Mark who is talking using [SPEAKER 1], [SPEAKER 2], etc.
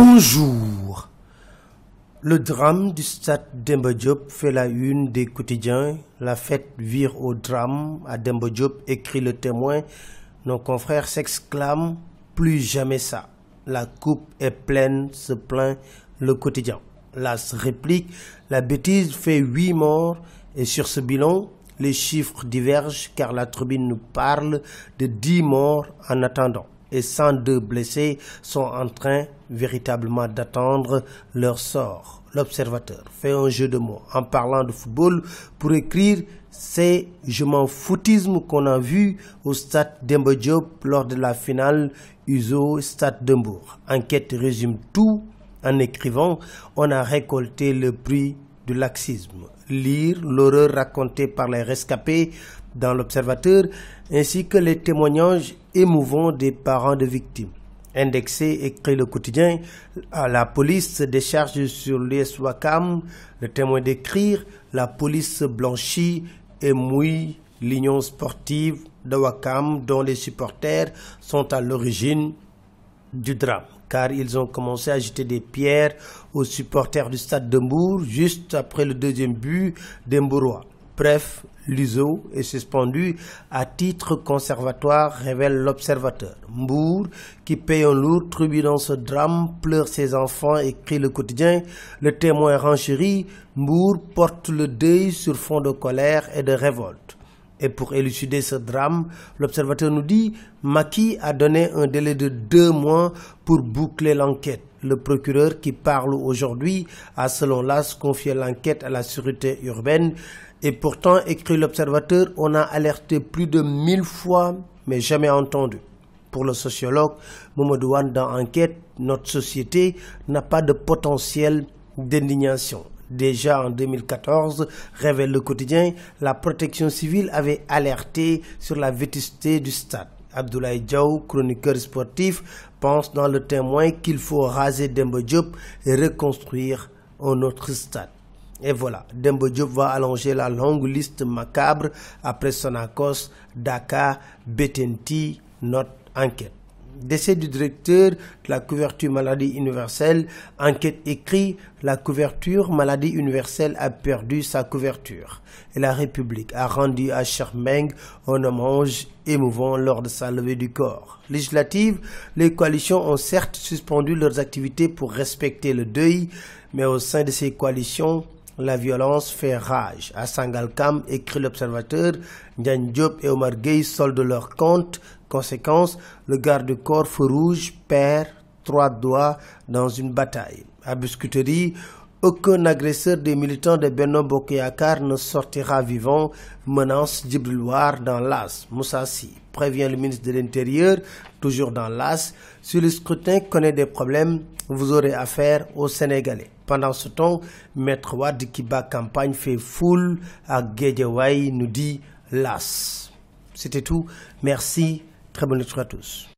[SPEAKER 1] Bonjour. Le drame du stade Demba Diop fait la une des quotidiens. La fête vire au drame à Demba Diop, écrit Le Témoin. Nos confrères s'exclament « Plus jamais ça ». La coupe est pleine, se plaint Le Quotidien. L'As réplique « La bêtise fait 8 morts » et sur ce bilan, les chiffres divergent car la Tribune nous parle de 10 morts en attendant. Et 102 blessés sont en train véritablement d'attendre leur sort. L'Observateur fait un jeu de mots en parlant de football pour écrire « C'est je m'en foutisme qu'on a vu au stade Demba Diop lors de la finale USO-Stade de Mbour ». Enquête résume tout en écrivant « On a récolté le prix du laxisme ». Lire l'horreur racontée par les rescapés dans l'Observateur, ainsi que les témoignages émouvants des parents de victimes. Indexé, écrit Le Quotidien, la police se décharge sur l'US Ouakam. Le Témoin d'écrire, la police blanchit et mouille l'union sportive de Ouakam dont les supporters sont à l'origine du drame, car ils ont commencé à jeter des pierres aux supporters du stade de Mbour juste après le deuxième but des Mbourois. Bref, l'USO est suspendu à titre conservatoire, révèle l'Observateur. Mbour, qui paye un lourd tribut dans ce drame, pleure ses enfants, écrit Le Quotidien. Le Témoin renchérit, Mbour porte le deuil sur fond de colère et de révolte. Et pour élucider ce drame, l'Observateur nous dit « Macky a donné un délai de 2 mois pour boucler l'enquête ». Le procureur qui parle aujourd'hui a selon l'As confié l'enquête à la sûreté urbaine. Et pourtant, écrit l'Observateur, on a alerté plus de 1000 fois, mais jamais entendu. Pour le sociologue Mamadou Wane dans Enquête, notre société n'a pas de potentiel d'indignation. Déjà en 2014, révèle Le Quotidien, la protection civile avait alerté sur la vétusté du stade. Abdoulaye Diaw, chroniqueur sportif, pense dans Le Témoin qu'il faut raser Demba Diop et reconstruire un autre stade. Et voilà, Demba Diop va allonger la longue liste macabre après Sonacos, Dakar, Bettenty, notre Enquête. Décès du directeur de la couverture maladie universelle, Enquête écrit « La couverture maladie universelle a perdu sa couverture » et la République a rendu à Charmeng un hommage émouvant lors de sa levée du corps. Législative, les coalitions ont certes suspendu leurs activités pour respecter le deuil, mais au sein de ces coalitions, la violence fait rage. À Sangalkam, écrit l'Observateur, Ndiagne Diop et Omar Gueye soldent leurs comptes. Conséquence, le garde-corps feu rouge perd 3 doigts dans une bataille. À Biscuiterie, aucun agresseur des militants de Benno Bokk Yakaar ne sortira vivant, menace Djibril War dans l'As. Moussa Sy prévient le ministre de l'Intérieur, toujours dans l'As, si le scrutin connaît des problèmes, vous aurez affaire aux Sénégalais. Pendant ce temps, Maître Wade qui bat campagne fait foule à Guédiawaye, nous dit l'As. C'était tout. Merci. Très bonne lecture à tous.